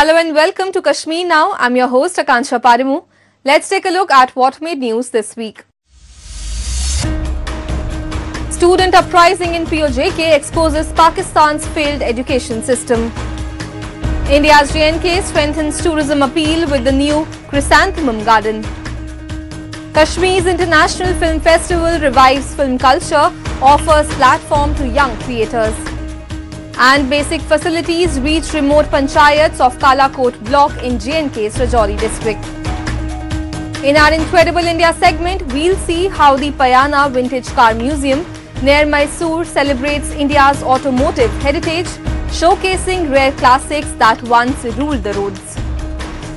Hello and welcome to Kashmir Now. I'm your host Akansha Parimu. Let's take a look at what made news this week. Student uprising in POJK exposes Pakistan's failed education system. India's J&K strengthens tourism appeal with the new Chrysanthemum Garden. Kashmir's International Film Festival revives film culture, offers platform to young creators. And basic facilities reach remote panchayats of Kalakot block in J&K's Rajouri district. In our Incredible India segment, we'll see how the Payana Vintage Car Museum near Mysore celebrates India's automotive heritage, showcasing rare classics that once ruled the roads.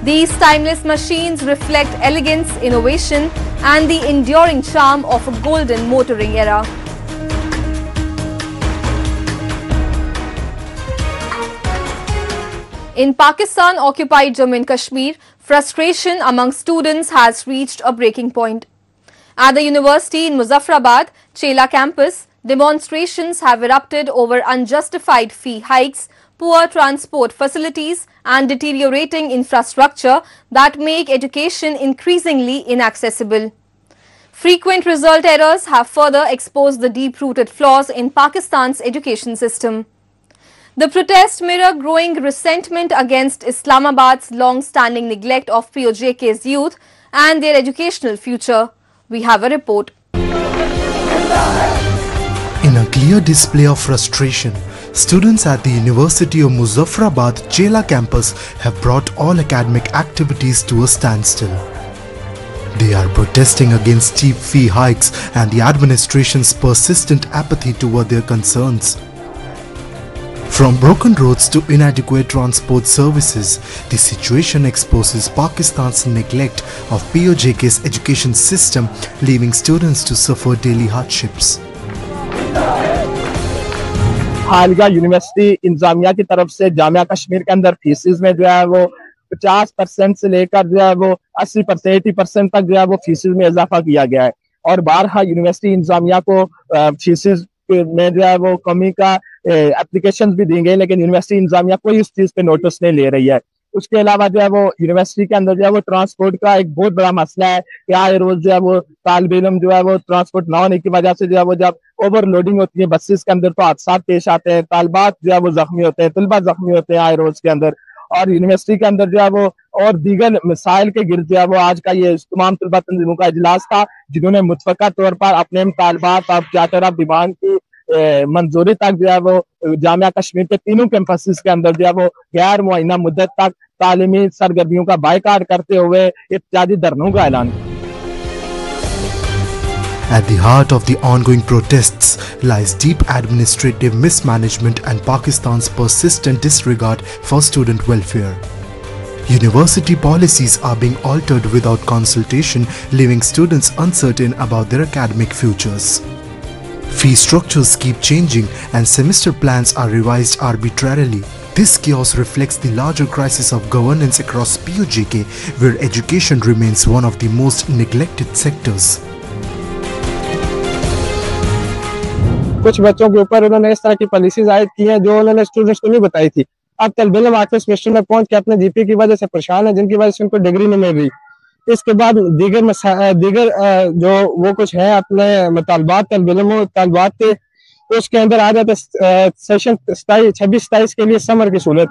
These timeless machines reflect elegance, innovation, and the enduring charm of a golden motoring era. In Pakistan-occupied Jammu and Kashmir, frustration among students has reached a breaking point. At the university in Muzaffarabad, Chela campus, demonstrations have erupted over unjustified fee hikes, poor transport facilities, and deteriorating infrastructure that make education increasingly inaccessible. Frequent result errors have further exposed the deep-rooted flaws in Pakistan's education system. The protests mirror growing resentment against Islamabad's long-standing neglect of POJK's youth and their educational future. We have a report. In a clear display of frustration, students at the University of Muzaffarabad Chela campus have brought all academic activities to a standstill. They are protesting against steep fee hikes and the administration's persistent apathy toward their concerns. From broken roads to inadequate transport services, the situation exposes Pakistan's neglect of POJK's education system, leaving students to suffer daily hardships. हालिया university इंतजामिया की तरफ से जामिया कश्मीर के अंदर faeces में जो है वो 50% से लेकर जो है वो 80% तक जो है वो फीसिस में इजाफा किया गया है और बारहा यूनिवर्सिटी इंतजामिया को फीसिस में जो है वो कमी का एप्लीकेशन भी दी गई, लेकिन यूनिवर्सिटी इंतजामिया कोई इस चीज पे नोटिस नहीं ले रही है। उसके अलावा जो है वो यूनिवर्सिटी के अंदर जो है वो ट्रांसपोर्ट का एक बहुत बड़ा मसला है कि आए रोज जो है वो तालिब इल्म जो है वो ट्रांसपोर्ट ना होने की वजह से जो है वो जब ओवरलोडिंग होती है बसेस के अंदर तो हादसा पेश आते हैं, तालिबात जो है वो जख्मी होते हैं, तलबा जख्मी होते हैं आए रोज के अंदर। और यूनिवर्सिटी के अंदर जो है वो और दीगर मिसाइल के गिर्द जो है वो आज का ये तमाम तलबा तंजीमों का इजलास था, जिन्होंने मुतफक्का तौर पर अपने तालिबात और चार्टर ऑफ डिमांड की मंजूरी तक जो है वो जामिया कश्मीर के तीनों कैंपसेस के अंदर जो है वो गैर मुअय्यना मुद्दत तक तालीमी सरगर्मियों का बायकाट करते हुए इत्यादि धरनों का ऐलान। At the heart of the ongoing protests lies deep administrative mismanagement and Pakistan's persistent disregard for student welfare. University policies are being altered without consultation, leaving students uncertain about their academic futures. Fee structures keep changing and semester plans are revised arbitrarily. This chaos reflects the larger crisis of governance across POJK, where education remains one of the most neglected sectors. कुछ बच्चों के ऊपर उन्होंने इस तरह की policies आयद की हैं जो उन्होंने स्टूडेंट्स को नहीं बताई थी। अब तलबे इल्म आखिरी सेमेस्टर में पहुंच के अपने जीपीए की वजह से परेशान है, जिनकी वजह से उनको डिग्री नहीं मिल रही। इसके बाद दीगर जो वो कुछ है अपने मुतालबात तलबे इल्म तालिबात के, उसके अंदर आ जाते सेशन 26-27 के लिए समर की सूरत,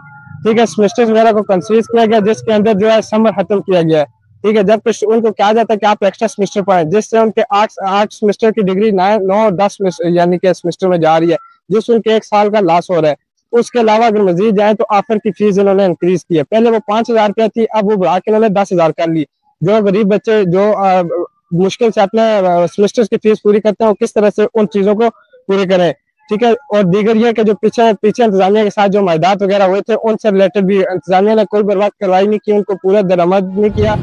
ठीक है, सेमेस्टर वगैरह को कंसीड किया गया जिसके अंदर जो है समर खत्म किया गया है, ठीक है। जब उनको कहा जाता है कि आप एक्स्ट्रा सेमेस्टर पढ़ें, जिससे उनके 8 सेमेस्टर की डिग्री 9 और 10 यानी कि सेमेस्टर में जा रही है, जिससे उनके 1 साल का लॉस हो रहा है। उसके अलावा अगर मजीद जाए तो ऑफर की फीस इन्होंने इंक्रीज की है, पहले वो 5,000 रुपया थी, अब वो बढ़ा के इन्होंने 10,000 कर ली। जो गरीब बच्चे जो मुश्किल से अपने सेमेस्टर की फीस पूरी करते हैं वो किस तरह से उन चीजों को पूरी करें, ठीक है। और दीगर ये कि जो पीछे इंतजामिया के साथ जो मायदात वगैरह हुए थे उनसे रिलेटेड भी इंतजामिया ने कोई बर्बाद करवाई नहीं की, उनको पूरा दरामद नहीं किया।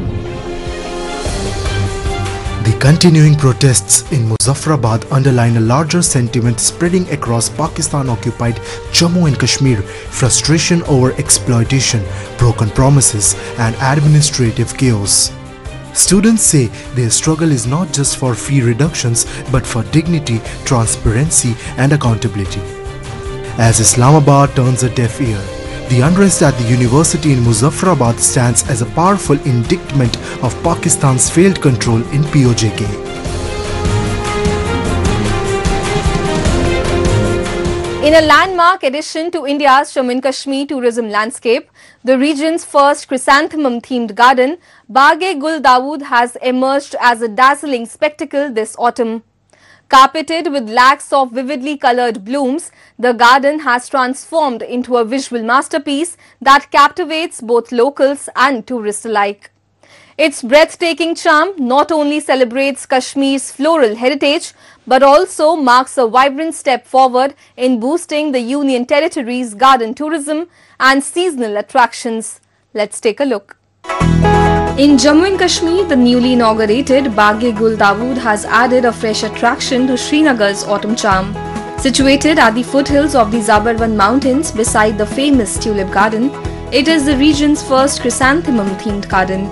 The continuing protests in Muzaffarabad underline a larger sentiment spreading across Pakistan-occupied Jammu and Kashmir: frustration over exploitation, broken promises, and administrative chaos. Students say their struggle is not just for fee reductions but for dignity, transparency, and accountability. As Islamabad turns a deaf ear, The unrest at the university in Muzaffarabad stands as a powerful indictment of Pakistan's failed control in POJK. In a landmark addition to India's Jammu and Kashmir tourism landscape, the region's first chrysanthemum-themed garden, Bagh-e-Gul Dawood, has emerged as a dazzling spectacle this autumn. Carpeted with lakhs of vividly colored blooms, the garden has transformed into a visual masterpiece that captivates both locals and tourists alike. Its breathtaking charm not only celebrates Kashmir's floral heritage, but also marks a vibrant step forward in boosting the Union Territory's garden tourism and seasonal attractions. Let's take a look. In Jammu and Kashmir, the newly inaugurated Bagh-e-Gul Dawood has added a fresh attraction to Srinagar's autumn charm. Situated at the foothills of the Zabarwan Mountains beside the famous Tulip Garden, it is the region's first chrysanthemum-themed garden.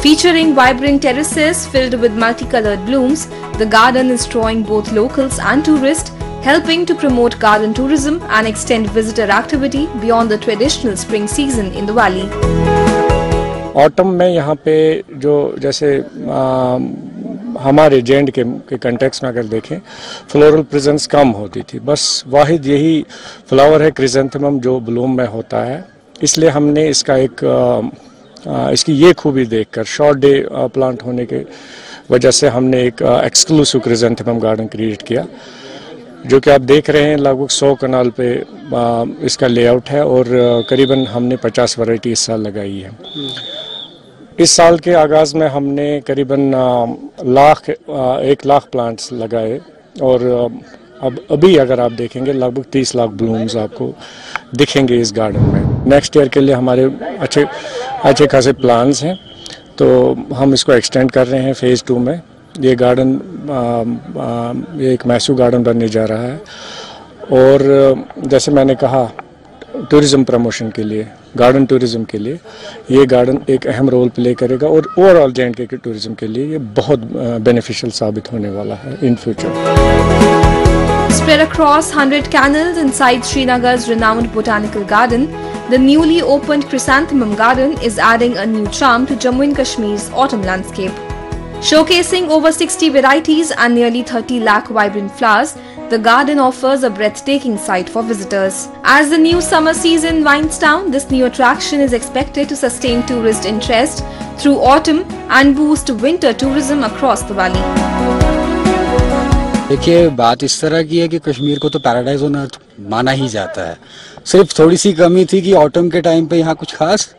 Featuring vibrant terraces filled with multicolored blooms, the garden is drawing both locals and tourists, helping to promote garden tourism and extend visitor activity beyond the traditional spring season in the valley. Autumn में यहाँ पे जो जैसे हमारे J and के context में अगर देखें फ्लोरल प्रेजेंस कम होती थी, बस वाहिद यही फ्लावर है क्रिजेंथेमम जो ब्लूम में होता है। इसलिए हमने इसका इसकी ये खूबी देखकर शॉर्ट डे प्लांट होने के वजह से हमने एक एक्सक्लूसिव क्रिजेंथेमम गार्डन क्रिएट किया, जो कि आप देख रहे हैं लगभग 100 कनाल पे इसका लेआउट है और करीबन हमने 50 वैरायटी इस साल लगाई है। इस साल के आगाज़ में हमने करीबन 1 लाख प्लांट्स लगाए और अभी अगर आप देखेंगे लगभग 30 लाख ब्लूम्स आपको दिखेंगे इस गार्डन में। नेक्स्ट ईयर के लिए हमारे अच्छे खासे प्लान्स हैं, तो हम इसको एक्सटेंड कर रहे हैं फेज़ 2 में। ये गार्डन ये एक मैसिव गार्डन बनने जा रहा है और जैसे मैंने कहा टूरिज़्म प्रमोशन के लिए, गार्डन टूरिज़्म के लिए ये गार्डन एक अहम रोल प्ले करेगा और ओवरऑल जे&के के टूरिज़्म के लिए ये बहुत बेनिफिशियल साबित होने वाला है in future. Spread across 100 canals inside Srinagar's renowned botanical garden, the newly opened Chrysanthemum Garden is adding a new charm to Jammu and Kashmir's autumn landscape. Showcasing over 60 varieties and nearly 30 lakh vibrant flowers, the garden offers a breathtaking sight for visitors. As the new summer season winds down, this new attraction is expected to sustain tourist interest through autumn and boost winter tourism across the valley. देखिए, बात इस तरह की है कि कश्मीर को तो paradise on earth माना ही जाता है। सिर्फ थोड़ी सी कमी थी कि ऑटम के टाइम पे यहाँ कुछ खास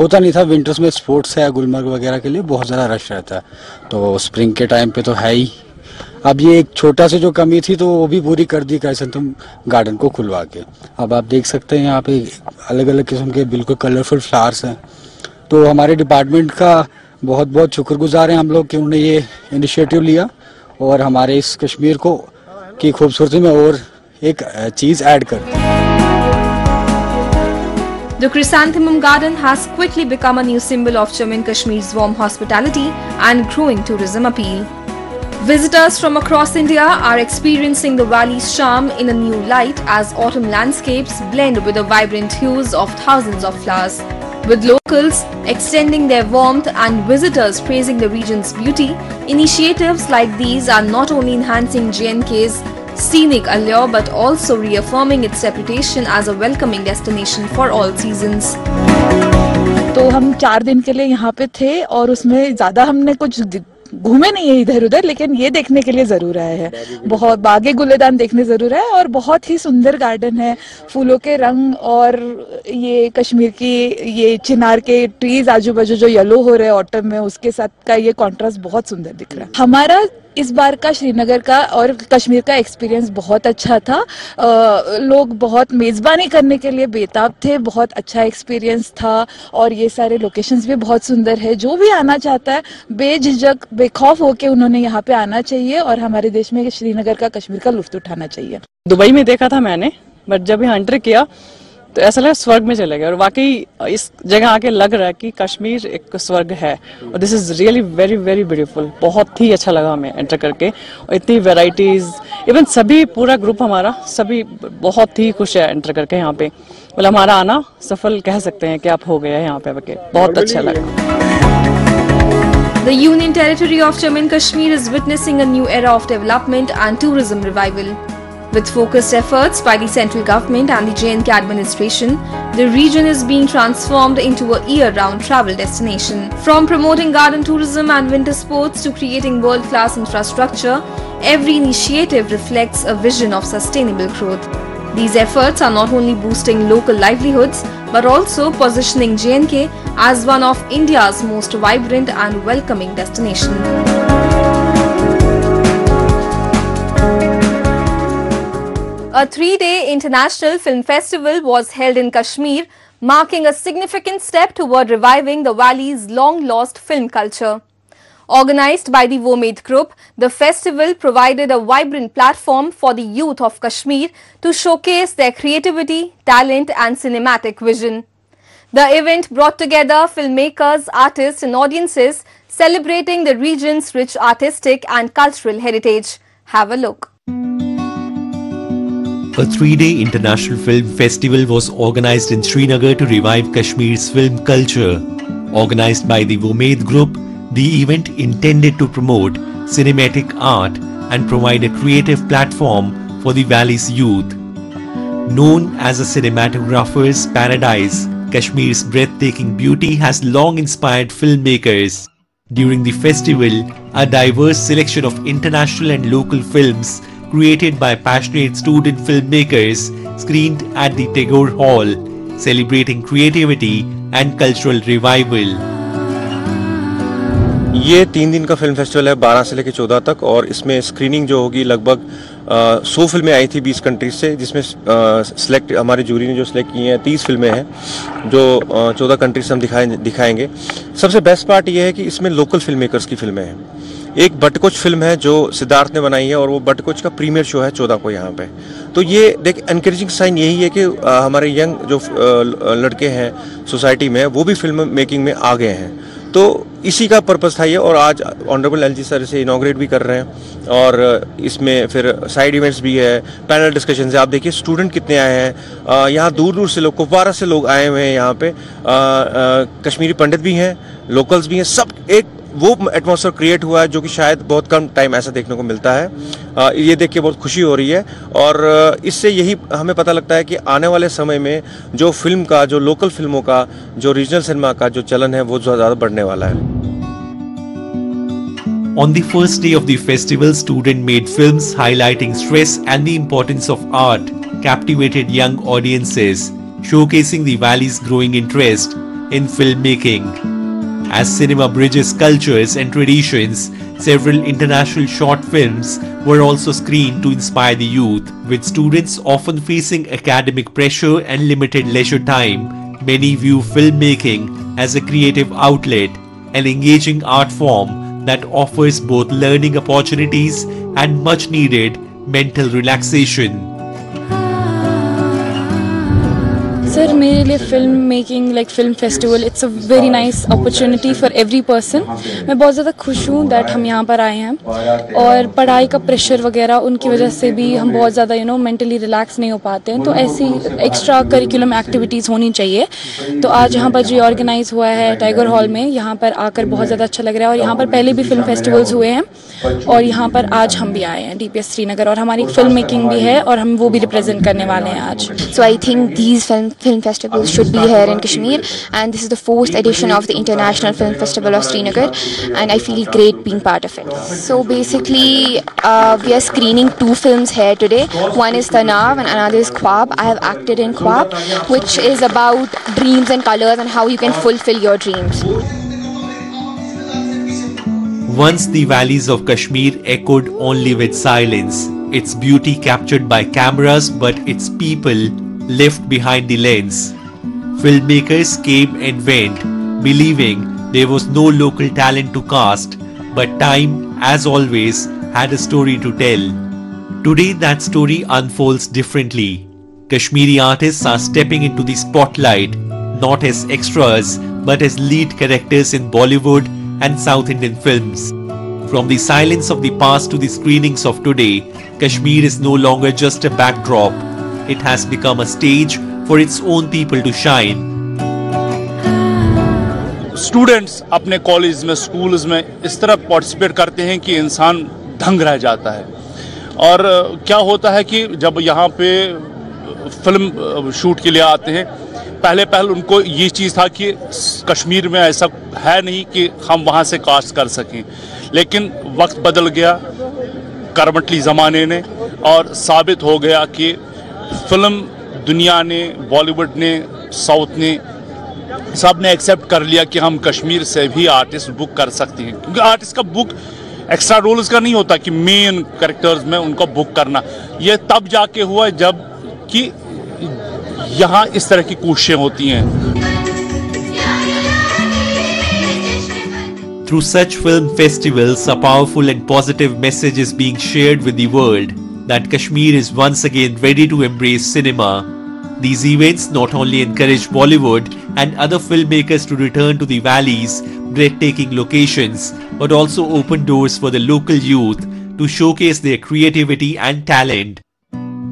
होता नहीं था। विंटर्स में स्पोर्ट्स है, गुलमर्ग वगैरह के लिए बहुत ज़्यादा रश रहता है, तो स्प्रिंग के टाइम पे तो है ही। अब ये एक छोटा सी जो कमी थी तो वो भी पूरी कर दी क्राइसेंथेमम गार्डन को खुलवा के। अब आप देख सकते हैं यहाँ पे अलग अलग किस्म के बिल्कुल कलरफुल फ्लावर्स हैं। तो हमारे डिपार्टमेंट का बहुत बहुत शुक्रगुजार हैं हम लोग कि उन्होंने ये इनिशिएटिव लिया और हमारे इस कश्मीर को की खूबसूरती में और एक चीज़ ऐड कर दी। The Chrysanthemum Garden has quickly become a new symbol of Jammu and Kashmir's warm hospitality and growing tourism appeal. Visitors from across India are experiencing the valley's charm in a new light as autumn landscapes blend with the vibrant hues of thousands of flowers. With locals extending their warmth and visitors praising the region's beauty, initiatives like these are not only enhancing J&K's scenic allure but also reaffirming its reputation as a welcoming destination for all seasons. तो हम 4 दिन के लिए यहाँ पे थे और उसमें ज़्यादा हमने कुछ घूमे नहीं है इधर उधर, लेकिन ये देखने के लिए जरूर आए हैं। बहुत बाग-ए-गुलेदान देखने जरूर है और बहुत ही सुंदर गार्डन है। फूलों के रंग और ये कश्मीर की ये चिनार के ट्रीज आजू बाजू जो येलो हो रहे हैं ऑटम में, उसके साथ का ये कॉन्ट्रास्ट बहुत सुंदर दिख रहा है। हमारा इस बार का श्रीनगर का और कश्मीर का एक्सपीरियंस बहुत अच्छा था। लोग बहुत मेज़बानी करने के लिए बेताब थे, बहुत अच्छा एक्सपीरियंस था और ये सारे लोकेशंस भी बहुत सुंदर है। जो भी आना चाहता है बेझिझक बेखौफ होके उन्होंने यहाँ पे आना चाहिए और हमारे देश में श्रीनगर का कश्मीर का लुत्फ उठाना चाहिए। दुबई में देखा था मैंने, बट जब यहाँ एंटर किया तो ऐसा लगा स्वर्ग में चले गए और वाकई इस जगह आके लग रहा है कि कश्मीर एक स्वर्ग है और this is really very very beautiful. बहुत ही अच्छा लगा हमें एंटर करके और इतनी वैरायटीज, इवन सभी पूरा ग्रुप हमारा सभी बहुत ही खुश है एंटर करके यहाँ पे। मतलब हमारा आना सफल कह सकते हैं कि आप हो गया है यहाँ पे आके, बहुत अच्छा लगा। The Union Territory of Jammu and Kashmir is witnessing a new era of development and tourism revival. With focused efforts by the central government and the J&K administration, the region is being transformed into a year-round travel destination. From promoting garden tourism and winter sports to creating world-class infrastructure, every initiative reflects a vision of sustainable growth. These efforts are not only boosting local livelihoods but also positioning J&K as one of India's most vibrant and welcoming destinations. A 3-day international film festival was held in Kashmir, marking a significant step toward reviving the valley's long-lost film culture. Organized by the Womed Group, the festival provided a vibrant platform for the youth of Kashmir to showcase their creativity, talent and cinematic vision. The event brought together filmmakers, artists and audiences celebrating the region's rich artistic and cultural heritage. Have a look. A 3-day international film festival was organized in Srinagar to revive Kashmir's film culture. Organized by the Womed Group, the event intended to promote cinematic art and provide a creative platform for the valley's youth. Known as a cinematographer's paradise, Kashmir's breathtaking beauty has long inspired filmmakers. During the festival, a diverse selection of international and local films created by passionate student filmmakers screened at the Tagore Hall, celebrating creativity and cultural revival. ये 3 दिन का film festival है 12 से लेकर 14 तक, और इसमें screening जो होगी लगभग 100 फिल्में आई थी 20 कंट्रीज से, जिसमें सिलेक्ट हमारी जूरी ने जो सिलेक्ट की हैं 30 फिल्में हैं जो 14 कंट्रीज से हम दिखाएंगे। सबसे बेस्ट पार्ट ये है कि इसमें लोकल फिल्म मेकर्स की फिल्में हैं। एक बटकोच फिल्म है जो सिद्धार्थ ने बनाई है और वो बटकोच का प्रीमियर शो है 14 को यहाँ पे। तो ये देख एनकरेजिंग साइन यही है कि हमारे यंग जो लड़के हैं सोसाइटी में वो भी फिल्म मेकिंग में आ गए हैं। तो इसी का पर्पस था ये, और आज ऑनरेबल एलजी सर इसे इनॉग्रेट भी कर रहे हैं, और इसमें फिर साइड इवेंट्स भी है, पैनल डिस्कशन है। आप देखिए स्टूडेंट कितने आए हैं, यहाँ दूर दूर से लोग, कुपवारा से लोग आए हुए हैं यहाँ पे, कश्मीरी पंडित भी हैं, लोकल्स भी हैं, सब एक वो एटमॉस्फेयर क्रिएट हुआ है जो कि शायद बहुत कम टाइम ऐसा देखने को मिलता है। ये देख के बहुत खुशी हो रही है, और इससे यही हमें पता लगता है कि आने वाले समय में जो फिल्म का, जो लोकल फिल्मों का, जो रीजनल सिनेमा का जो चलन है वो ज़्यादा बढ़ने वाला है। On the first day of the festival, student-made films highlighting stress and the importance of art captivated young audiences, showcasing the valley's growing interest in filmmaking. As cinema bridges cultures and traditions, several international short films were also screened to inspire the youth. With students often facing academic pressure and limited leisure time, many view filmmaking as a creative outlet, an engaging art form that offers both learning opportunities and much needed mental relaxation. Sir मेरे लिए film making like film festival it's a very nice opportunity for every person. मैं बहुत ज़्यादा खुश हूँ that हम यहाँ पर आए हैं, और पढ़ाई का प्रेशर वगैरह उनकी वजह से भी हम बहुत ज़्यादा मेंटली रिलैक्स नहीं हो पाते हैं, तो ऐसी एक्स्ट्रा करिकुलम एक्टिविटीज़ होनी चाहिए। तो आज यहाँ पर जो ऑर्गेनाइज हुआ है टाइगर हॉल में, यहाँ पर आकर बहुत ज़्यादा अच्छा लग रहा है, और यहाँ पर पहले भी फिल्म फेस्टिवल्स हुए हैं और यहाँ पर आज हम भी आए हैं DPS श्रीनगर, और हमारी फिल्म मेकिंग भी है और हम वो भी रिप्रेजेंट करने वाले हैं आज। So I think these film festivals should be here in Kashmir, and this is the 4th edition of the International Film Festival of Srinagar, and I feel great being part of it. So basically we are screening 2 films here today. One is Tanav and another is Khwab. I have acted in Khwab, which is about dreams and colors and how you can fulfill your dreams. Once the valleys of Kashmir echoed only with silence, its beauty captured by cameras but its people left behind the lens. Filmmakers came and went, believing there was no local talent to cast, but time, as always, had a story to tell. Today that story unfolds differently. Kashmiri artists are stepping into the spotlight, not as extras, but as lead characters in Bollywood and South Indian films. From the silence of the past to the screenings of today, Kashmir is no longer just a backdrop. It has become a stage for its own people to shine. Students अपने college में, schools में इस तरह participate करते हैं कि इंसान दंग रह जाता है। और क्या होता है कि जब यहाँ पे फिल्म शूट के लिए आते हैं, पहले उनको ये चीज़ था कि कश्मीर में ऐसा है नहीं कि हम वहाँ से कास्ट कर सकें, लेकिन वक्त बदल गया करंटली ज़माने ने, और साबित हो गया कि फिल्म दुनिया ने, बॉलीवुड ने, साउथ ने, सब ने एक्सेप्ट कर लिया कि हम कश्मीर से भी आर्टिस्ट बुक कर सकते हैं। क्योंकि आर्टिस्ट का बुक एक्स्ट्रा रोल्स का नहीं होता कि मेन कैरेक्टर्स में उनको बुक करना, ये तब जाके हुआ जब कि यहाँ इस तरह की कोशिशें होती हैं। Through such film festivals, a powerful and positive message is being shared with the world that Kashmir is once again ready to embrace cinema. These events not only encourage Bollywood and other filmmakers to return to the valley's breathtaking locations, but also open doors for the local youth to showcase their creativity and talent.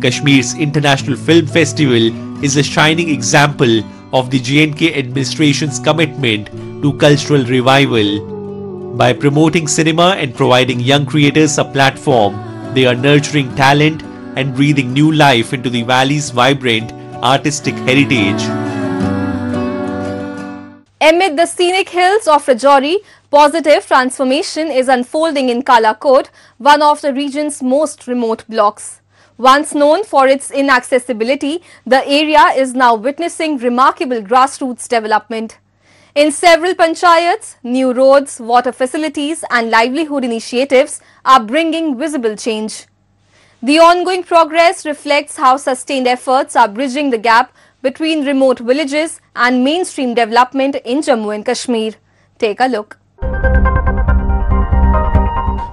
Kashmir's International Film Festival is a shining example of the J&K administration's commitment to cultural revival. By promoting cinema and providing young creators a platform, they are nurturing talent and breathing new life into the valley's vibrant artistic heritage. Amid the scenic hills of Rajouri, positive transformation is unfolding in Kalakot, one of the region's most remote blocks. Once known for its inaccessibility, the area is now witnessing remarkable grassroots development. In several panchayats, new roads, water facilities and livelihood initiatives are bringing visible change. The ongoing progress reflects how sustained efforts are bridging the gap between remote villages and mainstream development in Jammu and Kashmir. Take a look.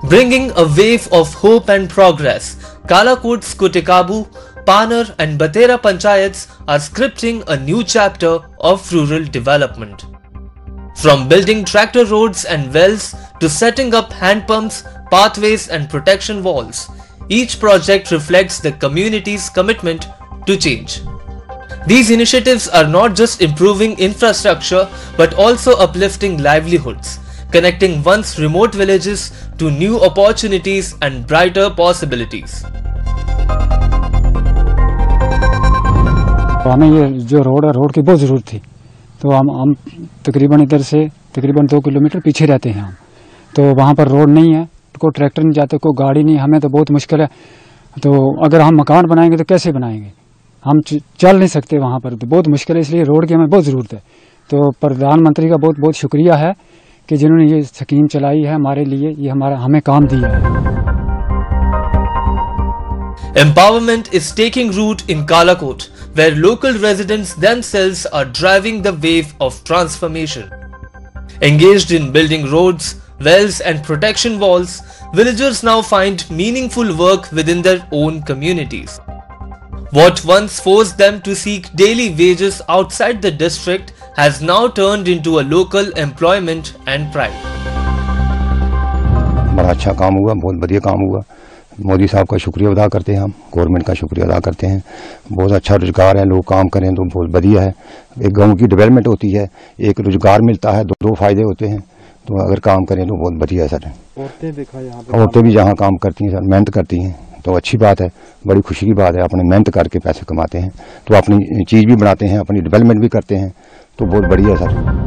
Bringing a wave of hope and progress, Kalakot's Kutikabu, Panar and Batera panchayats are scripting a new chapter of rural development. From building tractor roads and wells to setting up hand pumps, pathways and protection walls, each project reflects the community's commitment to change. These initiatives are not just improving infrastructure but also uplifting livelihoods, connecting once remote villages to new opportunities and brighter possibilities. हमें ये जो road की बहुत ज़रूरत थी, तो हम तकरीबन इधर से तकरीबन 2 किलोमीटर पीछे रहते हैं हम, तो वहाँ पर रोड नहीं है, कोई ट्रैक्टर नहीं जाते, कोई गाड़ी नहीं, हमें तो बहुत मुश्किल है। तो अगर हम मकान बनाएंगे तो कैसे बनाएंगे, हम चल नहीं सकते वहाँ पर, तो बहुत मुश्किल है, इसलिए रोड की हमें बहुत ज़रूरत है। तो प्रधानमंत्री का बहुत बहुत शुक्रिया है कि जिन्होंने ये स्कीम चलाई है हमारे लिए, ये हमें काम दिया है। Empowerment is taking root in Kalakot, where local residents themselves are driving the wave of transformation. Engaged in building roads, wells and protection walls, villagers now find meaningful work within their own communities. What once forced them to seek daily wages outside the district has now turned into a local employment and pride. बड़ा अच्छा काम हुआ, बहुत बढ़िया काम हुआ। मोदी साहब का शुक्रिया अदा करते हैं हम, गवर्नमेंट का शुक्रिया अदा करते हैं। बहुत अच्छा रोजगार है, लोग काम करें तो बहुत बढ़िया है। एक गांव की डेवलपमेंट होती है, एक रोजगार मिलता है, दो फायदे होते हैं। तो अगर काम करें तो बहुत बढ़िया है सर। औरतें भी जहाँ काम करती हैं सर, मेहनत करती हैं, तो अच्छी बात है, बड़ी खुशी की बात है। अपने मेहनत करके पैसे कमाते हैं तो अपनी चीज़ भी बनाते हैं, अपनी डेवलपमेंट भी करते हैं, तो बहुत बढ़िया है sir.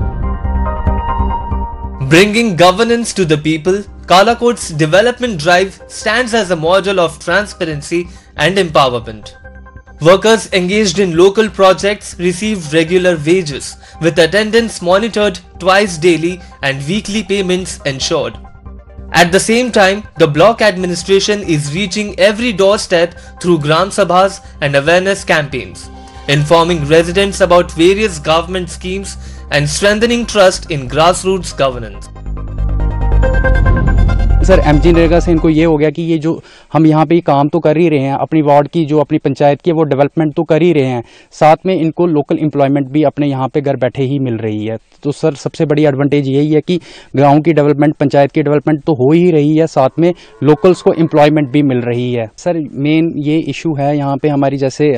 Bringing governance to the people, Kalakot's development drive stands as a model of transparency and empowerment. Workers engaged in local projects receive regular wages, with attendance monitored twice daily and weekly payments ensured. At the same time, the block administration is reaching every doorstep through Gram Sabhas and awareness campaigns, informing residents about various government schemes and strengthening trust in grassroots governance. Sir MG NREGA से इनको ये हो गया कि ये जो हम यहाँ पे काम तो कर ही रहे हैं, अपनी वार्ड की जो अपनी पंचायत की वो डेवलपमेंट तो कर ही रहे हैं, साथ में इनको लोकल एम्प्लॉयमेंट भी अपने यहाँ पे घर बैठे ही मिल रही है। तो सर सबसे बड़ी एडवांटेज यही है कि गाँव की डेवलपमेंट, पंचायत की डेवलपमेंट तो हो ही रही है, साथ में लोकल्स को एम्प्लॉयमेंट भी मिल रही है। सर मेन ये इशू है यहाँ पे हमारी, जैसे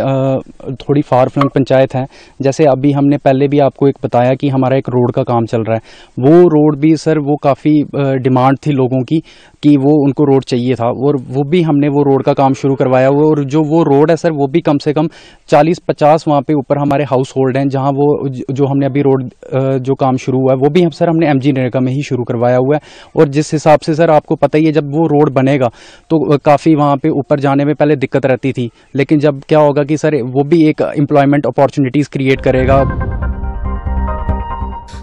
थोड़ी फार फ्लंग पंचायत है, जैसे अभी हमने पहले भी आपको एक बताया कि हमारा एक रोड का काम चल रहा है, वो रोड भी सर वो काफ़ी डिमांड थी लोगों की कि वो उनको रोड चाहिए था, और वो भी हमने वो रोड का काम शुरू करवाया हुआ। और जो वो रोड है सर वो भी कम से कम 40-50 वहाँ पे ऊपर हमारे हाउस होल्ड हैं जहाँ वो जो हमने अभी रोड जो काम शुरू हुआ है वो भी हम सर हमने एमजी नरेगा में ही शुरू करवाया हुआ है। और जिस हिसाब से सर आपको पता ही है जब वो रोड बनेगा तो काफ़ी वहाँ पे ऊपर जाने में पहले दिक्कत रहती थी, लेकिन जब क्या होगा कि सर वो भी एक एम्प्लॉयमेंट अपॉर्चुनिटीज़ क्रिएट करेगा।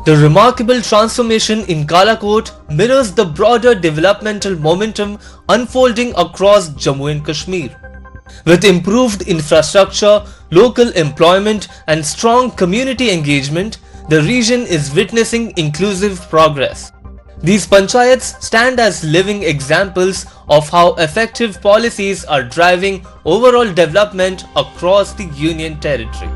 The remarkable transformation in Kalakot mirrors the broader developmental momentum unfolding across Jammu and Kashmir. With improved infrastructure, local employment and strong community engagement, the region is witnessing inclusive progress. These panchayats stand as living examples of how effective policies are driving overall development across the Union Territory.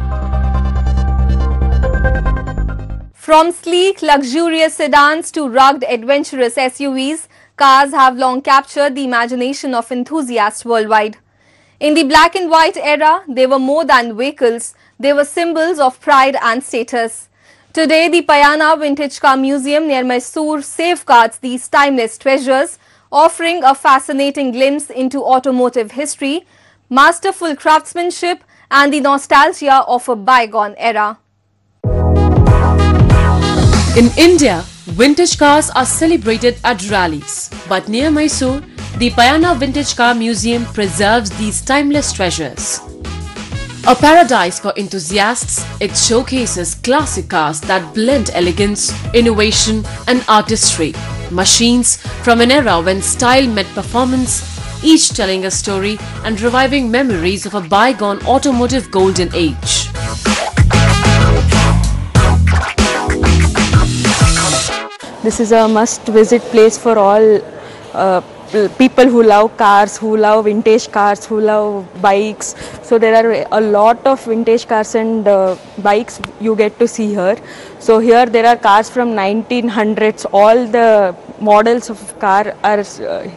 From sleek, luxurious sedans to rugged, adventurous SUVs, cars have long captured the imagination of enthusiasts worldwide. In the black and white era, they were more than vehicles, they were symbols of pride and status. Today, the Payana Vintage Car Museum near Mysore safeguards these timeless treasures, offering a fascinating glimpse into automotive history, masterful craftsmanship and the nostalgia of a bygone era. In India, vintage cars are celebrated at rallies, but near Mysore, the Payana Vintage Car Museum preserves these timeless treasures. A paradise for enthusiasts, it showcases classic cars that blend elegance, innovation and artistry. Machines from an era when style met performance, each telling a story and reviving memories of a bygone automotive golden age. This is a must-visit place for all people who love cars, who love vintage cars, who love bikes. So there are a lot of vintage cars and bikes you get to see here. So here there are cars from 1900s, all the models of car are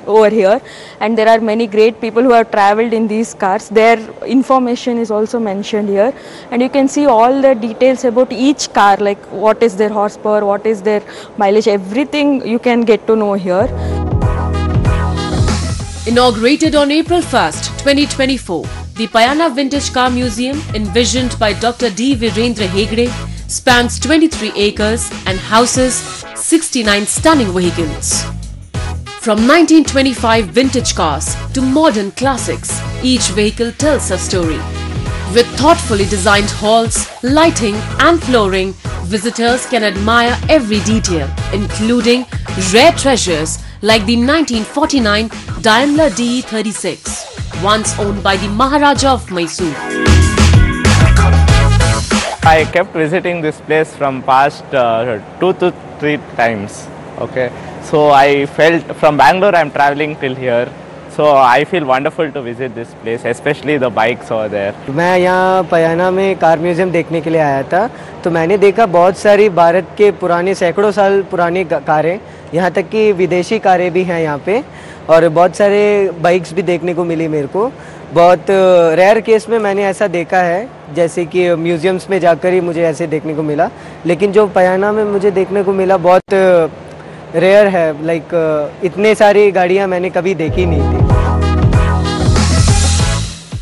over here, and there are many great people who have travelled in these cars. Their information is also mentioned here, and you can see all the details about each car, like what is their horsepower, what is their mileage, everything you can get to know here. Inaugurated on April 1st, 2024, the Payana Vintage Car Museum, envisioned by Dr. D. Virendra Hegde, spans 23 acres and houses 69 stunning vehicles. From 1925 vintage cars to modern classics, each vehicle tells a story. With thoughtfully designed halls, lighting and flooring, visitors can admire every detail, including rare treasures like the 1949 Daimler DE36, once owned by the Maharaja of Mysore. I kept visiting this place from past 2 to 3 times. Okay, so I felt from Bangalore I'm traveling till here. So I feel wonderful to visit this place, especially the bikes over there. मैं यहाँ पयाना में car museum देखने के लिए आया था, तो मैंने देखा बहुत सारी भारत के पुराने सैकड़ों साल पुरानी कारें, यहाँ तक कि विदेशी कारें भी हैं यहाँ पे, और बहुत सारे बाइक्स भी देखने को मिली मेरे को। बहुत रेयर केस में मैंने ऐसा देखा है, जैसे कि म्यूजियम्स में जाकर ही मुझे ऐसे देखने को मिला, लेकिन जो पयाना में मुझे देखने को मिला बहुत रेयर है। लाइक इतने सारी गाड़ियाँ मैंने कभी देखी नहीं थी।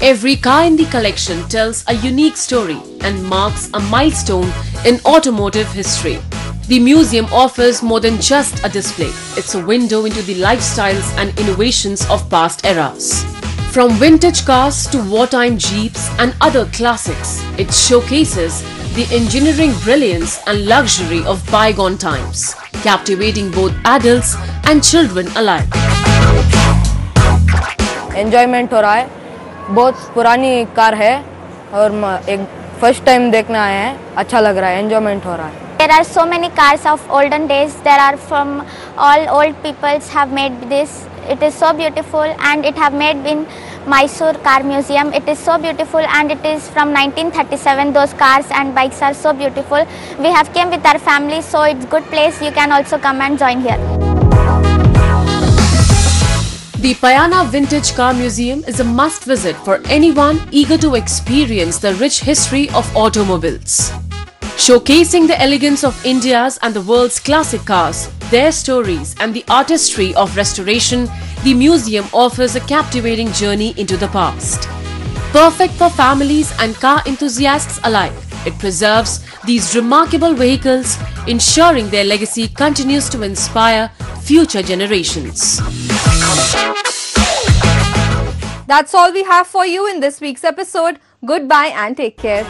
Every car in the collection tells a unique story and marks a milestone in automotive history. The museum offers more than just a display. It's a window into the lifestyles and innovations of past eras. From vintage cars to wartime jeeps and other classics, it showcases the engineering brilliance and luxury of bygone times, captivating both adults and children alike. Enjoyment हो रहा है, बहुत पुरानी car है और एक first time देखने आए हैं, अच्छा लग रहा है, एंजॉयमेंट हो रहा है। There are so many cars of olden days. There are from all old peoples have made this. It is so beautiful, and it have made in Mysore Car Museum. It is so beautiful, and it is from 1937. Those cars and bikes are so beautiful. We have came with our family, so it's good place. You can also come and join here. The Payana Vintage Car Museum is a must visit for anyone eager to experience the rich history of automobiles. Showcasing the elegance of India's and the world's classic cars, their stories and the artistry of restoration, the museum offers a captivating journey into the past. Perfect for families and car enthusiasts alike, it preserves these remarkable vehicles, ensuring their legacy continues to inspire future generations. That's all we have for you in this week's episode. Goodbye and take care.